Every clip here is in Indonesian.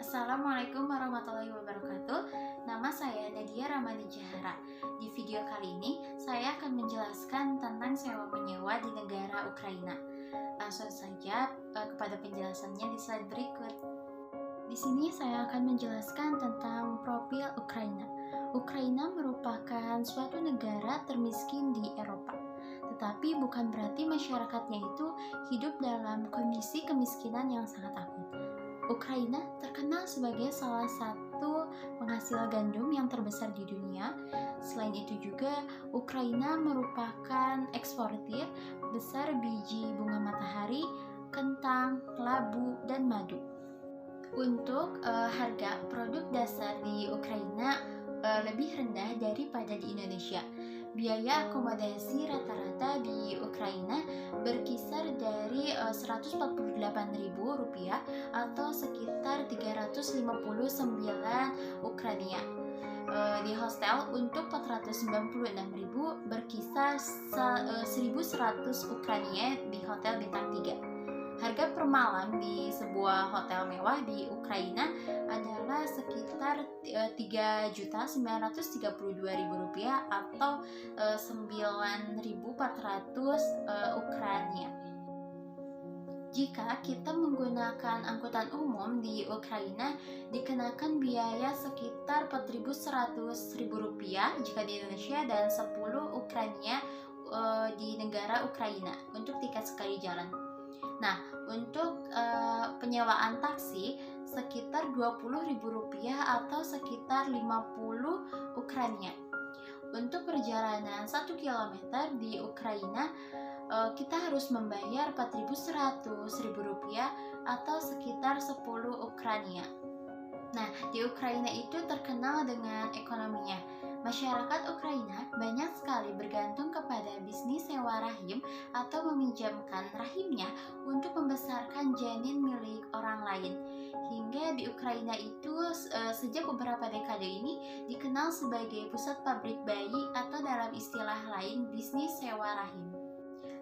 Assalamualaikum warahmatullahi wabarakatuh. Nama saya Nadia Ramani Jahara. Di video kali ini, saya akan menjelaskan tentang sewa menyewa di negara Ukraina. Langsung saja kepada penjelasannya di slide berikut. Di sini saya akan menjelaskan tentang profil Ukraina. Ukraina merupakan suatu negara termiskin di Eropa. Tetapi bukan berarti masyarakatnya itu hidup dalam kondisi kemiskinan yang sangat akut. Ukraina terkenal sebagai salah satu penghasil gandum yang terbesar di dunia. Selain itu juga, Ukraina merupakan eksportir besar biji bunga matahari, kentang, labu, dan madu. Untuk harga produk dasar di Ukraina lebih rendah daripada di Indonesia. Biaya akomodasi rata-rata di Ukraina berkisar dari Rp148.000 atau sekitar 359 Ukraina. Di hostel untuk 496.000 berkisar 1.100 Ukraina di hotel bintang 3. Harga per malam di sebuah hotel mewah di Ukraina adalah sekitar Rp3.932.000 atau 9.400 Ukraina. Jika kita menggunakan angkutan umum di Ukraina, dikenakan biaya sekitar Rp4.100.000 jika di Indonesia dan 10 Ukraina di negara Ukraina untuk tiket sekali jalan. Nah, untuk penyewaan taksi sekitar Rp20.000 atau sekitar 50 Ukraina. Untuk perjalanan 1 km di Ukraina, kita harus membayar Rp4.100.000 atau sekitar 10 Ukraina. Nah, di Ukraina itu terkenal dengan ekonominya. Masyarakat Ukraina banyak sekali bergantung kepada bisnis sewa rahim atau meminjamkan rahimnya untuk membesarkan janin milik orang lain. Hingga di Ukraina itu sejak beberapa dekade ini dikenal sebagai pusat pabrik bayi atau dalam istilah lain bisnis sewa rahim.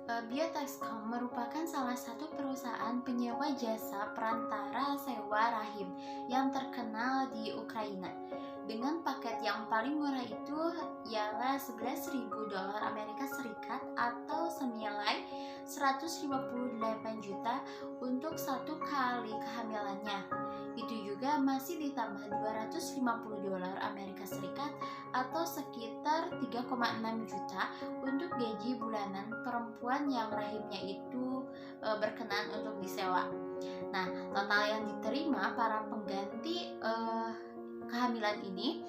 Biotaxcom merupakan salah satu perusahaan penyewa jasa perantara sewa rahim yang terkenal di Ukraina. Dengan paket yang paling murah itu ialah $11.000 Amerika Serikat atau senilai 158 juta untuk satu kali kehamilannya. Itu juga masih ditambah $250 Amerika Serikat atau sekitar 3,6 juta untuk gaji bulanan perempuan yang rahimnya itu berkenan untuk disewa. Nah, total yang diterima para pengganti kehamilan ini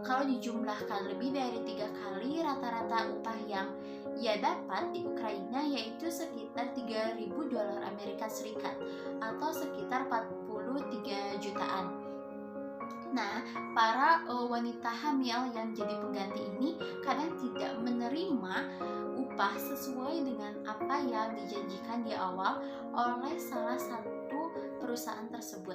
kalau dijumlahkan lebih dari 3 kali rata-rata upah yang ia dapat di Ukraina, yaitu sekitar $3.000 Amerika Serikat atau sekitar 43 jutaan. Nah, para wanita hamil yang jadi pengganti ini kadang tidak menerima upah sesuai dengan apa yang dijanjikan di awal oleh salah satu perusahaan tersebut.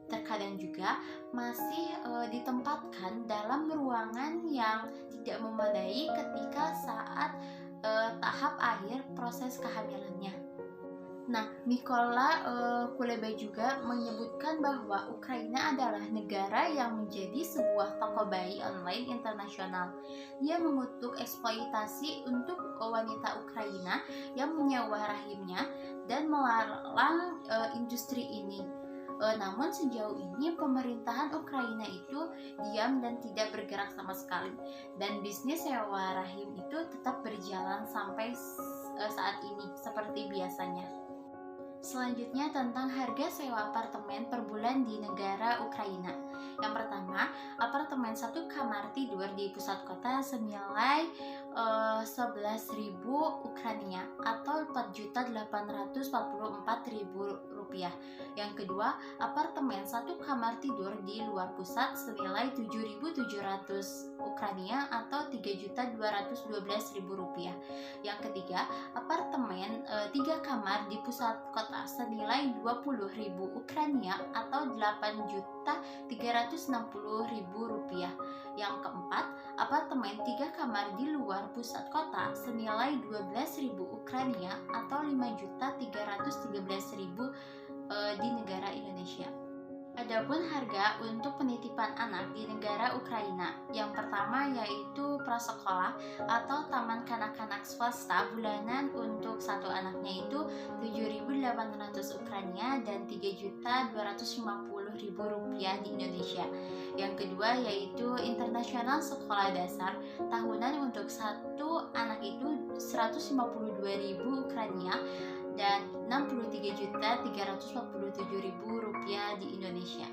Terkadang juga masih ditempatkan dalam ruangan yang tidak memadai ketika saat tahap akhir proses kehamilannya. Nah, Mykola Kuleba juga menyebutkan bahwa Ukraina adalah negara yang menjadi sebuah toko bayi online internasional. Dia mengutuk eksploitasi untuk wanita Ukraina yang menyewa rahimnya dan melarang industri ini. Namun sejauh ini pemerintahan Ukraina itu diam dan tidak bergerak sama sekali, dan bisnis sewa rahim itu tetap berjalan sampai saat ini seperti biasanya. Selanjutnya tentang harga sewa apartemen per bulan di negara Ukraina. Yang pertama, apartemen 1 kamar tidur di pusat kota senilai 11.000 Ukraina atau Rp4.844.000. Yang kedua, apartemen 1 kamar tidur di luar pusat senilai 7.700 Ukraina atau Rp3.212.000. Yang ketiga, apartemen 3 kamar di pusat kota senilai 20.000 Ukraina atau Rp8.360.000. Yang keempat, apartemen 3 kamar di luar pusat kota senilai 12.000 Ukraina atau Rp5.313.000 di negara Indonesia. Adapun harga untuk penitipan anak di negara Ukraina, yang pertama yaitu prasekolah atau taman kanak-kanak swasta bulanan untuk satu anaknya itu 7.800 Ukraina dan 3.250.000 rupiah di Indonesia. Yang kedua yaitu internasional sekolah dasar tahunan untuk satu anak itu 152.000 Ukraina dan 63.347.000 rupiah di Indonesia.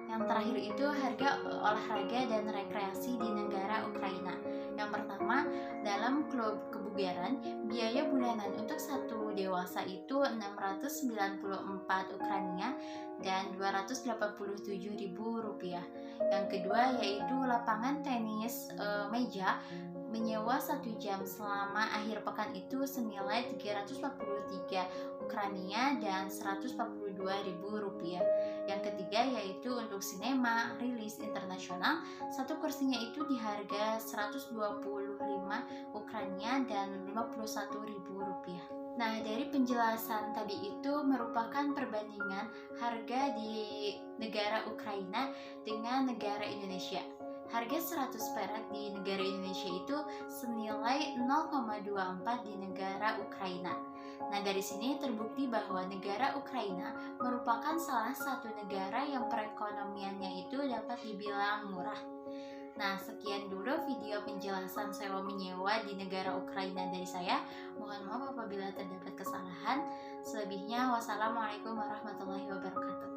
Yang terakhir itu harga olahraga dan rekreasi di negara Ukraina. Yang pertama, dalam klub kebugaran, biaya bulanan untuk satu dewasa itu 694 Ukraina dan 287.000 rupiah. Yang kedua yaitu lapangan tenis meja menyewa 1 jam selama akhir pekan itu senilai 343 Ukraina dan 142.000 rupiah. Yang ketiga yaitu untuk sinema rilis internasional, satu kursinya itu di harga 125 Ukraina dan 51.000 rupiah. Nah, dari penjelasan tadi itu merupakan perbandingan harga di negara Ukraina dengan negara Indonesia. Harga 100 perak di negara Indonesia itu senilai 0,24 di negara Ukraina. Nah, dari sini terbukti bahwa negara Ukraina merupakan salah satu negara yang perekonomiannya itu dapat dibilang murah. Nah, sekian dulu video penjelasan sewa menyewa di negara Ukraina dari saya. Mohon maaf apabila terdapat kesalahan. Selebihnya, wassalamualaikum warahmatullahi wabarakatuh.